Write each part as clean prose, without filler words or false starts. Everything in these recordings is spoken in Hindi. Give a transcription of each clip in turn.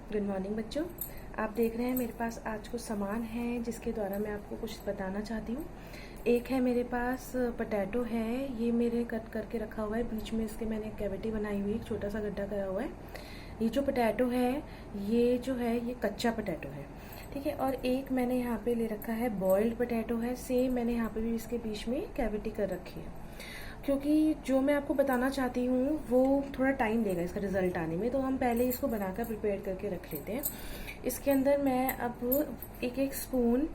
गुड मॉर्निंग बच्चों। आप देख रहे हैं मेरे पास आज कुछ सामान है जिसके द्वारा मैं आपको कुछ बताना चाहती हूँ। एक है मेरे पास पोटैटो है, ये मेरे कट करके रखा हुआ है, बीच में इसके मैंने कैविटी बनाई हुई है, एक छोटा सा गड्ढा करा हुआ है। ये जो पोटैटो है ये जो है ये कच्चा पोटैटो है, ठीक है। और एक मैंने यहाँ पे ले रखा है बॉइल्ड पोटैटो है, सेम मैंने यहाँ पे भी इसके बीच में कैविटी कर रखी है, क्योंकि जो मैं आपको बताना चाहती हूँ वो थोड़ा टाइम लेगा इसका रिजल्ट आने में, तो हम पहले इसको बनाकर प्रिपेयर करके रख लेते हैं। इसके अंदर मैं अब एक एक स्पून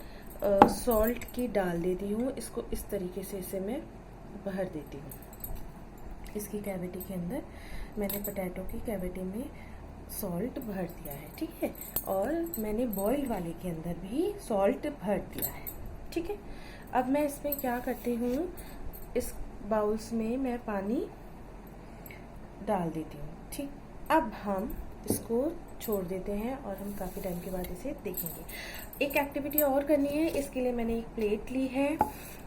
सॉल्ट की डाल देती हूँ। इसको इस तरीके से इसे मैं भर देती हूँ। इसकी कैविटी के अंदर मैंने पोटैटो की कैविटी में सॉल्ट भर दिया है, ठीक है। और मैंने बॉइल्ड वाले के अंदर भी सॉल्ट भर दिया है, ठीक है। अब मैं इसमें क्या करती हूँ, इस बाउल्स में मैं पानी डाल देती हूँ, ठीक। अब हम इसको छोड़ देते हैं और हम काफ़ी टाइम के बाद इसे देखेंगे। एक एक्टिविटी और करनी है, इसके लिए मैंने एक प्लेट ली है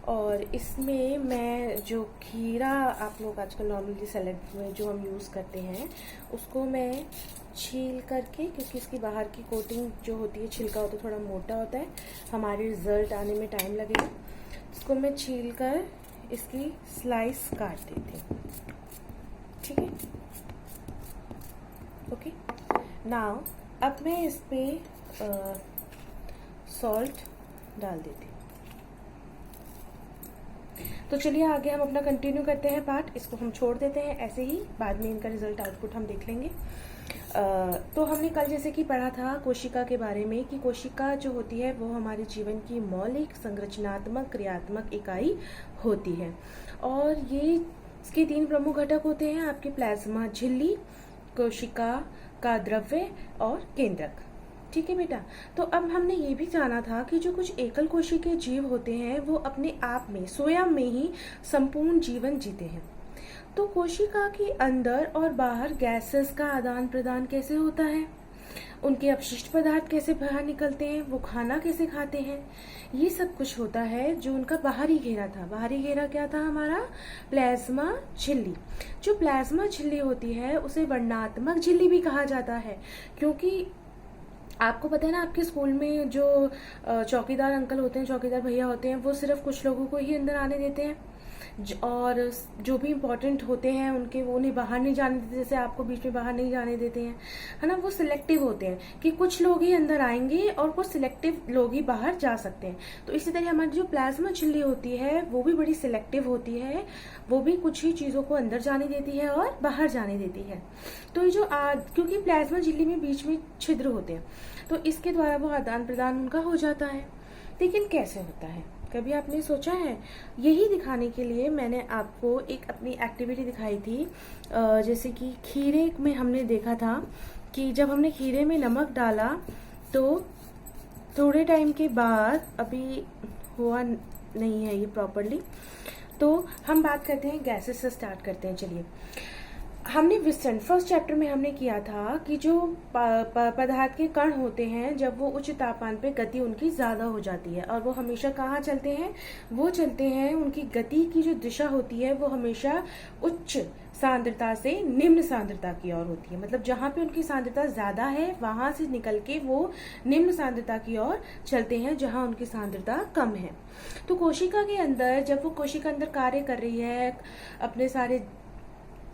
और इसमें मैं जो खीरा आप लोग आजकल नॉर्मली सैलेड में जो हम यूज़ करते हैं उसको मैं छील करके, क्योंकि इसकी बाहर की कोटिंग जो होती है, छिलका होता है, थोड़ा मोटा होता है, हमारे रिजल्ट आने में टाइम लगेगा। इसको मैं छील कर इसकी स्लाइस काट देती हूँ, ठीक है। ओके, नाउ अब मैं इस पे सॉल्ट डाल देती हूँ। तो चलिए आगे हम अपना कंटिन्यू करते हैं पार्ट। इसको हम छोड़ देते हैं ऐसे ही, बाद में इनका रिजल्ट आउटपुट हम देख लेंगे। तो हमने कल जैसे कि पढ़ा था कोशिका के बारे में कि कोशिका जो होती है वो हमारे जीवन की मौलिक संरचनात्मक क्रियात्मक इकाई होती है, और ये इसके 3 प्रमुख घटक होते हैं, आपके प्लाज्मा झिल्ली, कोशिका का द्रव्य और केंद्रक, ठीक है बेटा। तो अब हमने ये भी जाना था कि जो कुछ एकल कोशिकीय जीव होते हैं वो अपने आप में स्वयं में ही संपूर्ण जीवन जीते हैं। तो कोशिका के अंदर और बाहर गैसेस का आदान प्रदान कैसे होता है, उनके अपशिष्ट पदार्थ कैसे बाहर निकलते हैं, वो खाना कैसे खाते हैं, ये सब कुछ होता है जो उनका बाहरी घेरा था। बाहरी घेरा क्या था हमारा, प्लाज्मा झिल्ली। जो प्लाज्मा झिल्ली होती है उसे वर्णनात्मक झिल्ली भी कहा जाता है, क्योंकि आपको पता है ना, आपके स्कूल में जो चौकीदार अंकल होते हैं, चौकीदार भैया होते हैं, वो सिर्फ कुछ लोगों को ही अंदर आने देते हैं, और जो भी इम्पोर्टेंट होते हैं उनके वो उन्हें बाहर नहीं जाने देते, जैसे आपको बीच में बाहर नहीं जाने देते हैं, है ना। वो सिलेक्टिव होते हैं कि कुछ लोग ही अंदर आएंगे और कुछ सिलेक्टिव लोग ही बाहर जा सकते हैं। तो इसी तरह हमारी जो प्लाज्मा झिल्ली होती है वो भी बड़ी सिलेक्टिव होती है, वो भी कुछ ही चीजों को अंदर जाने देती है और बाहर जाने देती है। तो ये जो क्योंकि प्लाज्मा झिल्ली में बीच में छिद्र होते हैं, तो इसके द्वारा वो आदान प्रदान उनका हो जाता है। लेकिन कैसे होता है, कभी आपने सोचा है? यही दिखाने के लिए मैंने आपको एक अपनी एक्टिविटी दिखाई थी। जैसे कि खीरे में हमने देखा था कि जब हमने खीरे में नमक डाला तो थोड़े टाइम के बाद, अभी हुआ नहीं है ये प्रॉपरली, तो हम बात करते हैं गैसेस से स्टार्ट करते हैं। चलिए, हमने विसरण फर्स्ट चैप्टर में हमने किया था कि जो पदार्थ के कण होते हैं, जब वो उच्च तापमान पे गति उनकी ज्यादा हो जाती है और वो हमेशा कहाँ चलते हैं, वो चलते हैं, उनकी गति की जो दिशा होती है वो हमेशा उच्च सांद्रता से निम्न सांद्रता की ओर होती है। मतलब जहां पे उनकी सांद्रता ज्यादा है वहां से निकल के वो निम्न सांद्रता की ओर चलते हैं जहां उनकी सांद्रता कम है। तो कोशिका के अंदर, जब वो कोशिका अंदर कार्य कर रही है, अपने सारे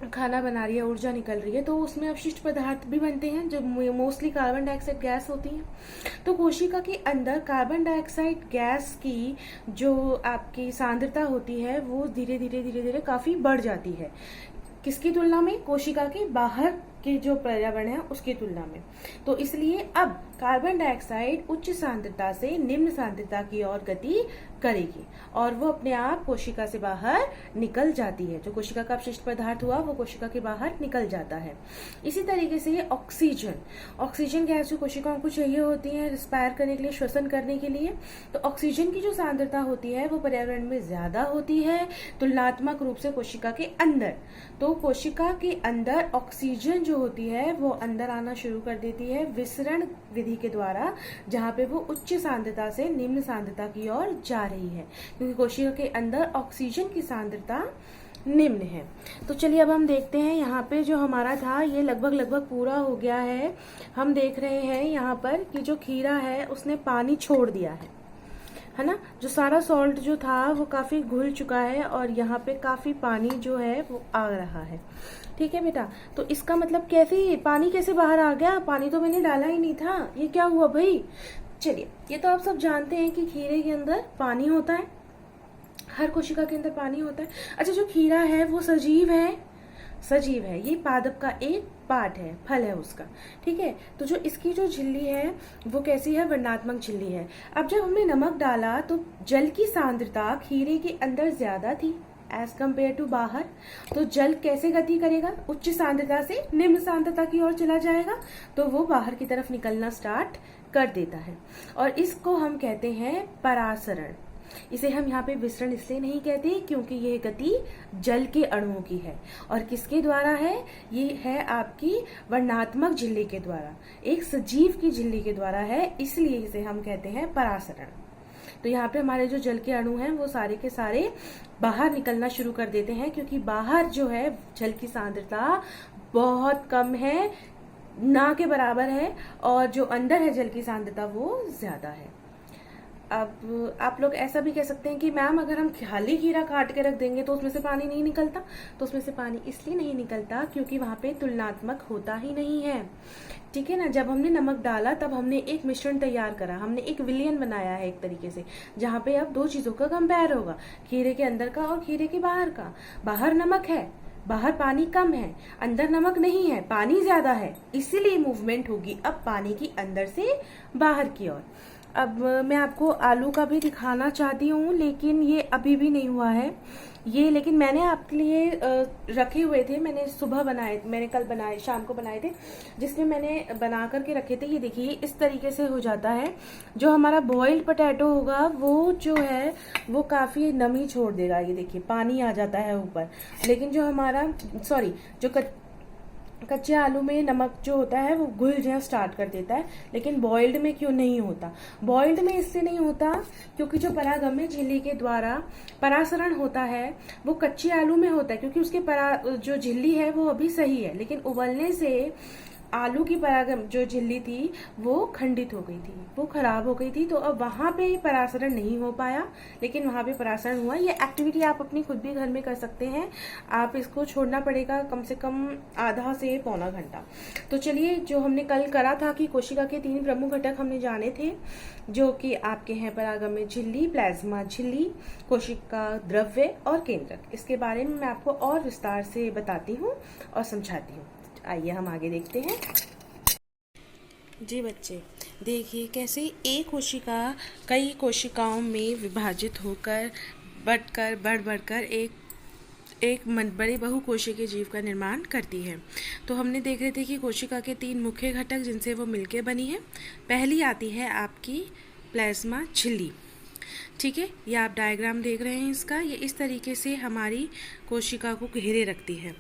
खाना बना रही है, ऊर्जा निकल रही है, तो उसमें अपशिष्ट पदार्थ भी बनते हैं जो मोस्टली कार्बन डाइऑक्साइड गैस होती है। तो कोशिका के अंदर कार्बन डाइऑक्साइड गैस की जो आपकी सांद्रता होती है वो धीरे धीरे काफी बढ़ जाती है। किसकी तुलना में? कोशिका के बाहर के जो पर्यावरण है उसकी तुलना में। तो इसलिए अब कार्बन डाइऑक्साइड उच्च सांद्रता से निम्न सांद्रता की ओर गति करेगी और वो अपने आप कोशिका से बाहर निकल जाती है। जो कोशिका का अपशिष्ट पदार्थ हुआ वो कोशिका के बाहर निकल जाता है। इसी तरीके से ऑक्सीजन गैस जो कोशिकाओं को चाहिए होती है रिस्पायर करने के लिए, श्वसन करने के लिए, तो ऑक्सीजन की जो सांद्रता होती है वो पर्यावरण में ज्यादा होती है तुलनात्मक रूप से कोशिका के अंदर। तो कोशिका के अंदर ऑक्सीजन जो होती है वो अंदर आना शुरू कर देती है विसरण विधि के द्वारा, जहां पे वो उच्च सांद्रता से निम्न सांद्रता की ओर जा रही है, क्योंकि कोशिका के अंदर ऑक्सीजन की सांद्रता निम्न है। तो चलिए अब हम देखते हैं यहाँ पे जो हमारा था ये लगभग पूरा हो गया है। हम देख रहे हैं यहाँ पर कि जो खीरा है उसने पानी छोड़ दिया है ना। जो सारा सॉल्ट जो था वो काफी घुल चुका है और यहाँ पे काफी पानी जो है वो आ रहा है। ठीक है बेटा, तो इसका मतलब कैसे पानी कैसे बाहर आ गया? पानी तो मैंने डाला ही नहीं था, ये क्या हुआ भाई? चलिए, ये तो आप सब जानते हैं कि खीरे के अंदर पानी होता है, हर कोशिका के अंदर पानी होता है। अच्छा, जो खीरा है वो सजीव है, सजीव है, ये पादप का एक पार्ट है, फल है उसका। ठीक है, तो जो इसकी जो झिल्ली है वो कैसी है? वर्णनात्मक झिल्ली है। अब जब हमने नमक डाला तो जल की सांद्रता खीरे के अंदर ज्यादा थी एज कम्पेयर टू बाहर। तो जल कैसे गति करेगा? उच्च सांद्रता से निम्न सांद्रता की ओर चला जाएगा, तो वो बाहर की तरफ निकलना स्टार्ट कर देता है और इसको हम कहते हैं परासरण। इसे हम यहाँ पे विसरण इसलिए नहीं कहते क्योंकि ये गति जल के अणुओं की है और किसके द्वारा है? ये है आपकी वर्णनात्मक झिल्ली के द्वारा, एक सजीव की झिल्ली के द्वारा है, इसलिए इसे हम कहते हैं परासरण। तो यहाँ पे हमारे जो जल के अणु हैं वो सारे के सारे बाहर निकलना शुरू कर देते हैं क्योंकि बाहर जो है जल की सांद्रता बहुत कम है, ना के बराबर है, और जो अंदर है जल की सांद्रता वो ज्यादा है। अब आप लोग ऐसा भी कह सकते हैं कि मैम अगर हम खाली खीरा काट के रख देंगे तो उसमें से पानी नहीं निकलता। तो उसमें से पानी इसलिए नहीं निकलता क्योंकि वहां पे तुलनात्मक होता ही नहीं है। ठीक है ना, जब हमने नमक डाला तब हमने एक मिश्रण तैयार करा, हमने एक विलयन बनाया है एक तरीके से, जहाँ पे अब दो चीजों का कंपेयर होगा, खीरे के अंदर का और खीरे के बाहर का। बाहर नमक है, बाहर पानी कम है, अंदर नमक नहीं है, पानी ज्यादा है, इसीलिए मूवमेंट होगी अब पानी की अंदर से बाहर की ओर। अब मैं आपको आलू का भी दिखाना चाहती हूँ लेकिन ये अभी भी नहीं हुआ है ये, लेकिन मैंने आपके लिए रखे हुए थे, मैंने सुबह बनाए, मैंने कल बनाए, शाम को बनाए थे, जिसमें मैंने बना करके रखे थे। ये देखिए इस तरीके से हो जाता है। जो हमारा बॉइल्ड पोटैटो होगा वो जो है वो काफी नमी छोड़ देगा, ये देखिए पानी आ जाता है ऊपर, लेकिन जो हमारा जो कच्चे आलू में नमक जो होता है वो घुल जाना स्टार्ट कर देता है, लेकिन बॉइल्ड में क्यों नहीं होता? बॉइल्ड में इसलिए नहीं होता क्योंकि जो परागम्य झिल्ली के द्वारा परासरण होता है वो कच्चे आलू में होता है, क्योंकि उसके जो झिल्ली है वो अभी सही है, लेकिन उबलने से आलू की जो झिल्ली थी वो खंडित हो गई थी, वो खराब हो गई थी, तो अब वहां पे परासरण नहीं हो पाया, लेकिन वहां पे परासरण हुआ। ये एक्टिविटी आप अपनी खुद भी घर में कर सकते हैं। आप इसको छोड़ना पड़ेगा कम से कम आधा से पौना घंटा। तो चलिए, जो हमने कल करा था कि कोशिका के 3 प्रमुख घटक हमने जाने थे, जो कि आपके हैं परागम्य झिल्ली, प्लाज्मा झिल्ली, कोशिका द्रव्य और केंद्रक। इसके बारे में मैं आपको और विस्तार से बताती हूँ और समझाती हूँ। आइए हम आगे देखते हैं। जी बच्चे, देखिए कैसे एक कोशिका कई कोशिकाओं में विभाजित होकर बढ़कर एक बड़े बहुकोशिकीय जीव का निर्माण करती है। तो हमने देख रहे थे कि कोशिका के 3 मुख्य घटक जिनसे वो मिलकर बनी है। पहली आती है आपकी प्लाज्मा झिल्ली। ठीक है, ये आप डायग्राम देख रहे हैं इसका, ये इस तरीके से हमारी कोशिका को घेरे रखती है।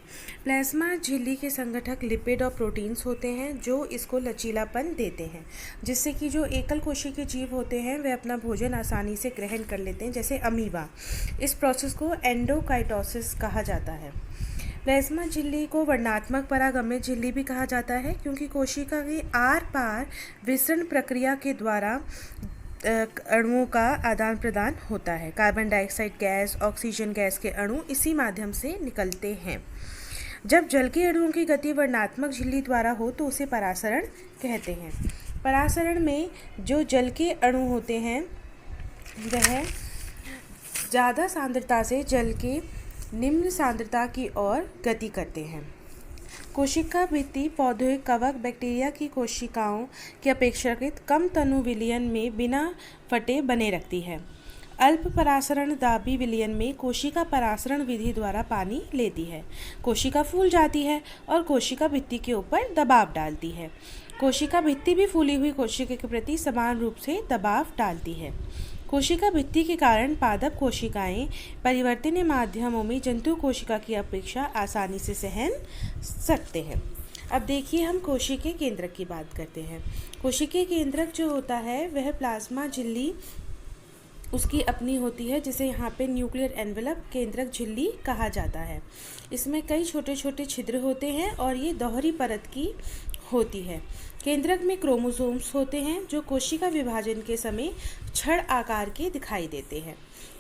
प्लाज्मा झिल्ली के संगठक लिपिड और प्रोटीन्स होते हैं जो इसको लचीलापन देते हैं, जिससे कि जो एकल कोशिकीय जीव होते हैं वे अपना भोजन आसानी से ग्रहण कर लेते हैं, जैसे अमीबा। इस प्रोसेस को एंडोकाइटोसिस कहा जाता है। प्लाज्मा झिल्ली को वर्णनात्मक परागम्य झिल्ली भी कहा जाता है क्योंकि कोशिका के आर पार विसरण प्रक्रिया के द्वारा अणुओं का आदान प्रदान होता है। Carbon dioxide gas, oxygen gas के अणु इसी माध्यम से निकलते हैं। जब जल के अणुओं की गति वर्णनात्मक झिल्ली द्वारा हो तो उसे परासरण कहते हैं। परासरण में जो जल के अणु होते हैं वह ज़्यादा सांद्रता से जल के निम्न सांद्रता की ओर गति करते हैं। कोशिका भित्ति पौधे, कवक, बैक्टीरिया की कोशिकाओं की अपेक्षाकृत कम तनु विलयन में बिना फटे बने रखती है। अल्प परासरण दाबी विलयन में कोशिका परासरण विधि द्वारा पानी लेती है। कोशिका फूल जाती है और कोशिका भित्ति के ऊपर दबाव डालती है। कोशिका भित्ति भी फूली हुई कोशिका के प्रति समान रूप से दबाव डालती है। कोशिका भित्ति के कारण पादप कोशिकाएं परिवर्तनीय माध्यमों में जंतु कोशिका की अपेक्षा आसानी से सहन सकते हैं। अब देखिए हम कोशिकीय केंद्रक की बात करते हैं। कोशिकीय केंद्रक जो होता है वह प्लाज्मा झिल्ली उसकी अपनी होती है, जिसे यहाँ पे न्यूक्लियर एनवेलप केंद्रक झिल्ली कहा जाता है। इसमें कई छोटे छोटे छिद्र होते हैं और ये दोहरी परत की होती है। केंद्रक में क्रोमोसोम्स होते हैं जो कोशिका विभाजन के समय छड़ आकार के दिखाई देते हैं।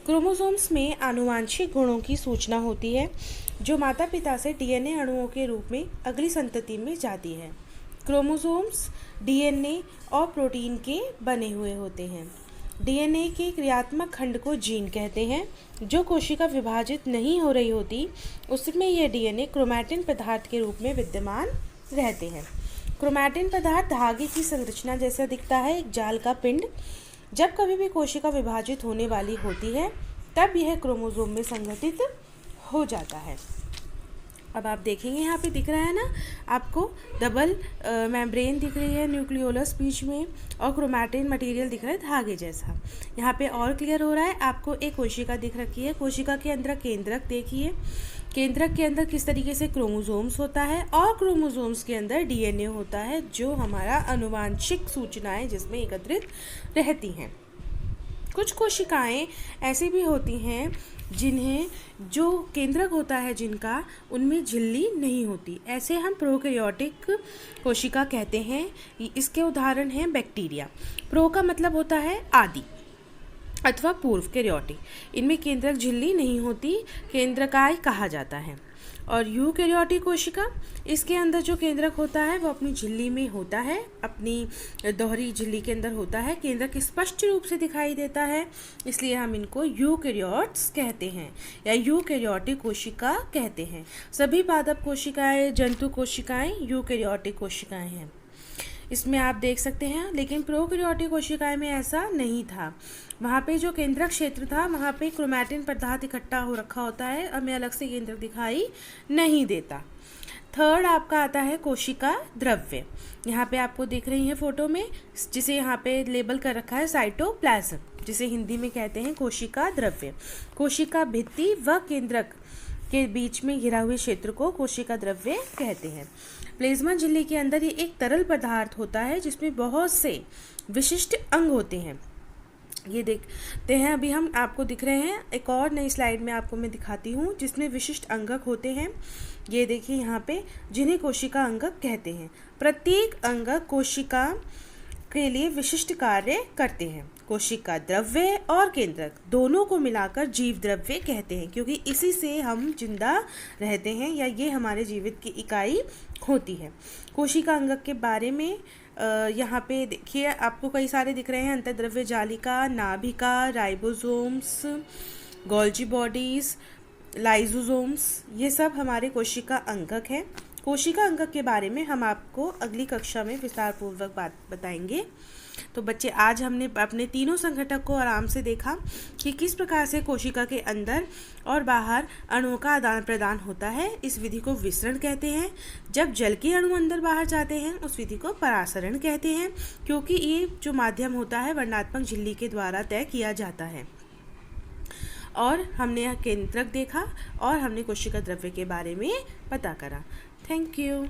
क्रोमोसोम्स में आनुवांशिक गुणों की सूचना होती है जो माता पिता से डीएनए अणुओं के रूप में अगली संतति में जाती है। क्रोमोसोम्स डीएनए और प्रोटीन के बने हुए होते हैं। डीएनए के क्रियात्मक खंड को जीन कहते हैं। जो कोशिका विभाजित नहीं हो रही होती उसमें यह डीएनए क्रोमैटिन पदार्थ के रूप में विद्यमान रहते हैं। क्रोमैटिन पदार्थ धागे की संरचना जैसा दिखता है, एक जाल का पिंड। जब कभी भी कोशिका विभाजित होने वाली होती है तब यह क्रोमोसोम में संगठित हो जाता है। अब आप देखेंगे यहाँ पे दिख रहा है ना आपको, डबल मेम्ब्रेन दिख रही है न्यूक्लियोलस बीच में, और क्रोमैटिन मटेरियल दिख रहा है धागे जैसा। यहाँ पे और क्लियर हो रहा है आपको, एक कोशिका दिख रखी है। कोशिका के अंदर केंद्रक देखिए, केंद्रक के अंदर किस तरीके से क्रोमोसोम्स होता है और क्रोमोसोम्स के अंदर डीएनए होता है जो हमारा आनुवांशिक सूचनाएं जिसमें एकत्रित रहती हैं। कुछ कोशिकाएं ऐसी भी होती हैं जिन्हें जो केंद्रक होता है जिनका, उनमें झिल्ली नहीं होती, ऐसे हम प्रोकैरियोटिक कोशिका कहते हैं। इसके उदाहरण हैं बैक्टीरिया। प्रो का मतलब होता है आदि अथवा पूर्व कैरियोटिक, इनमें केंद्रक झिल्ली नहीं होती, केंद्रकाय कहा जाता है। और यूकैरियोटिक कोशिका, इसके अंदर जो केंद्रक होता है वो अपनी झिल्ली में होता है, अपनी दोहरी झिल्ली के अंदर होता है। केंद्रक स्पष्ट रूप से दिखाई देता है, इसलिए हम इनको यूकैरियोट्स कहते हैं या यूकैरियोटिक कोशिका कहते हैं। सभी पादप कोशिकाएं, जंतु कोशिकाएं यूकैरियोटिक कोशिकाएं हैं। इसमें आप देख सकते हैं, लेकिन प्रोकैरियोटिक कोशिकाएं में ऐसा नहीं था। वहाँ पे जो केंद्रक क्षेत्र था वहाँ पे क्रोमैटिन पदार्थ इकट्ठा हो रखा होता है, हमें अलग से केंद्रक दिखाई नहीं देता। थर्ड आपका आता है कोशिका द्रव्य। यहाँ पे आपको दिख रही है फोटो में, जिसे यहाँ पे लेबल कर रखा है साइटोप्लाज्म, जिसे हिंदी में कहते हैं कोशिका द्रव्य। कोशिका भित्ति व केंद्रक के बीच में घिरा हुए क्षेत्र को कोशिका द्रव्य कहते हैं। प्लाज्मा झिल्ली के अंदर ये एक तरल पदार्थ होता है जिसमें बहुत से विशिष्ट अंग होते हैं। ये देखते हैं, अभी हम आपको दिख रहे हैं, एक और नई स्लाइड में आपको मैं दिखाती हूँ जिसमें विशिष्ट अंगक होते हैं। ये देखिए यहाँ पे, जिन्हें कोशिका अंगक कहते हैं। प्रत्येक अंगक कोशिका के लिए विशिष्ट कार्य करते हैं। कोशिका द्रव्य और केंद्रक दोनों को मिलाकर जीव द्रव्य कहते हैं, क्योंकि इसी से हम जिंदा रहते हैं या ये हमारे जीवित की इकाई होती है। कोशिका अंगक के बारे में यहाँ पे देखिए आपको कई सारे दिख रहे हैं, अंतर्द्रव्य जालिका, नाभिका, राइबोसोम्स, गोल्जी बॉडीज, लाइसोसोम्स, ये सब हमारे कोशिका अंगक हैं। कोशिका अंगक के बारे में हम आपको अगली कक्षा में विस्तार पूर्वक बात बताएंगे। तो बच्चे, आज हमने अपने तीनों संघटक को आराम से देखा कि किस प्रकार से कोशिका के अंदर और बाहर अणुओं का आदान प्रदान होता है। इस विधि को विसरण कहते हैं। जब जल के अणु अंदर बाहर जाते हैं उस विधि को परासरण कहते हैं, क्योंकि ये जो माध्यम होता है वर्णात्मक झिल्ली के द्वारा तय किया जाता है। और हमने केंद्रक देखा और हमने कोशिका द्रव्य के बारे में पता करा। Thank you.